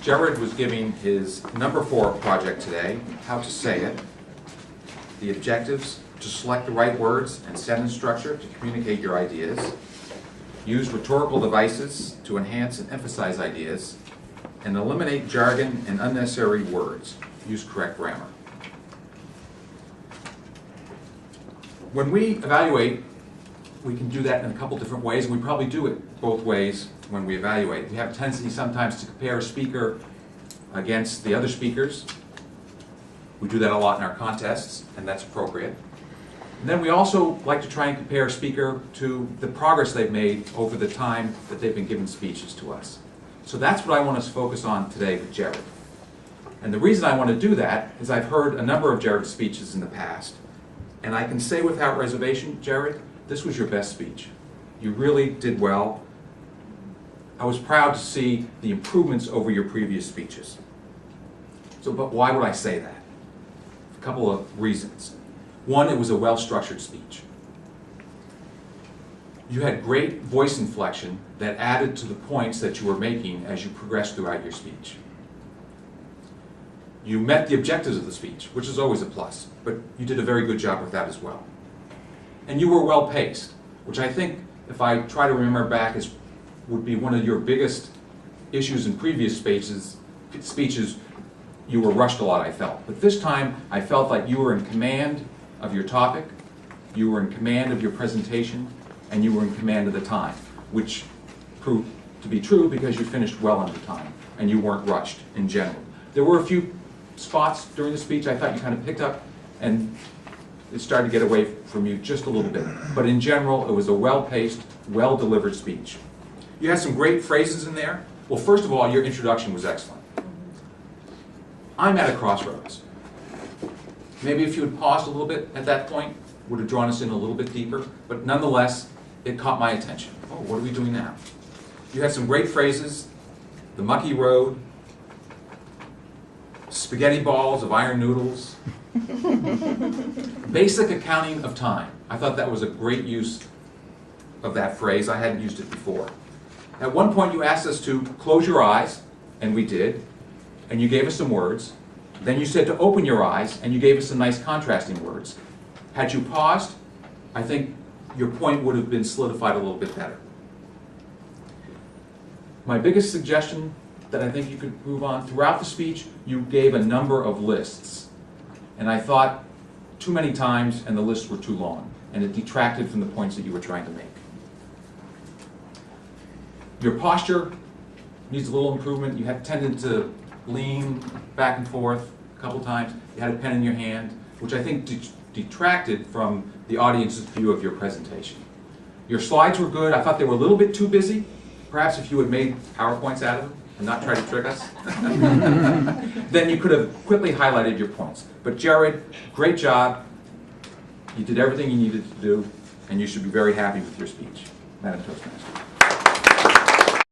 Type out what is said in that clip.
Jared was giving his number 4 project today, how to say it, the objectives, to select the right words and sentence structure to communicate your ideas, use rhetorical devices to enhance and emphasize ideas, and eliminate jargon and unnecessary words. Use correct grammar. When we evaluate, we can do that in a couple different ways. We probably do it both ways when we evaluate. We have a tendency sometimes to compare a speaker against the other speakers. We do that a lot in our contests, and that's appropriate. And then we also like to try and compare a speaker to the progress they've made over the time that they've been giving speeches to us. So that's what I want us to focus on today with Jared. And the reason I want to do that is I've heard a number of Jared's speeches in the past, and I can say without reservation, Jared, this was your best speech. You really did well. I was proud to see the improvements over your previous speeches. But why would I say that? A couple of reasons. One, it was a well-structured speech. You had great voice inflection that added to the points that you were making as you progressed throughout your speech. You met the objectives of the speech, which is always a plus, but you did a very good job with that as well. And you were well-paced, which I think, if I try to remember back, would be one of your biggest issues in previous speeches. You were rushed a lot, I felt. But this time, I felt like you were in command of your topic, you were in command of your presentation, and you were in command of the time, which proved to be true because you finished well under time, and you weren't rushed in general. There were a few spots during the speech I thought you kind of picked up, and it started to get away from you just a little bit. But in general, it was a well-paced, well-delivered speech. You had some great phrases in there. Well, first of all, your introduction was excellent. I'm at a crossroads. Maybe if you had paused a little bit at that point, would have drawn us in a little bit deeper, but nonetheless, it caught my attention. Oh, what are we doing now? You had some great phrases, the mucky road, spaghetti balls of iron noodles, basic accounting of time. I thought that was a great use of that phrase. I hadn't used it before. At one point you asked us to close your eyes, and we did, and you gave us some words. Then you said to open your eyes, and you gave us some nice contrasting words. Had you paused, I think your point would have been solidified a little bit better. My biggest suggestion that I think you could move on, throughout the speech, you gave a number of lists. And I thought too many times, and the lists were too long, and it detracted from the points that you were trying to make. Your posture needs a little improvement. You had tended to lean back and forth a couple times. You had a pen in your hand, which I think detracted from the audience's view of your presentation. Your slides were good. I thought they were a little bit too busy. Perhaps if you had made PowerPoints out of them and not tried to trick us, then you could have quickly highlighted your points. But Jared, great job. You did everything you needed to do, and you should be very happy with your speech. Madam Toastmaster.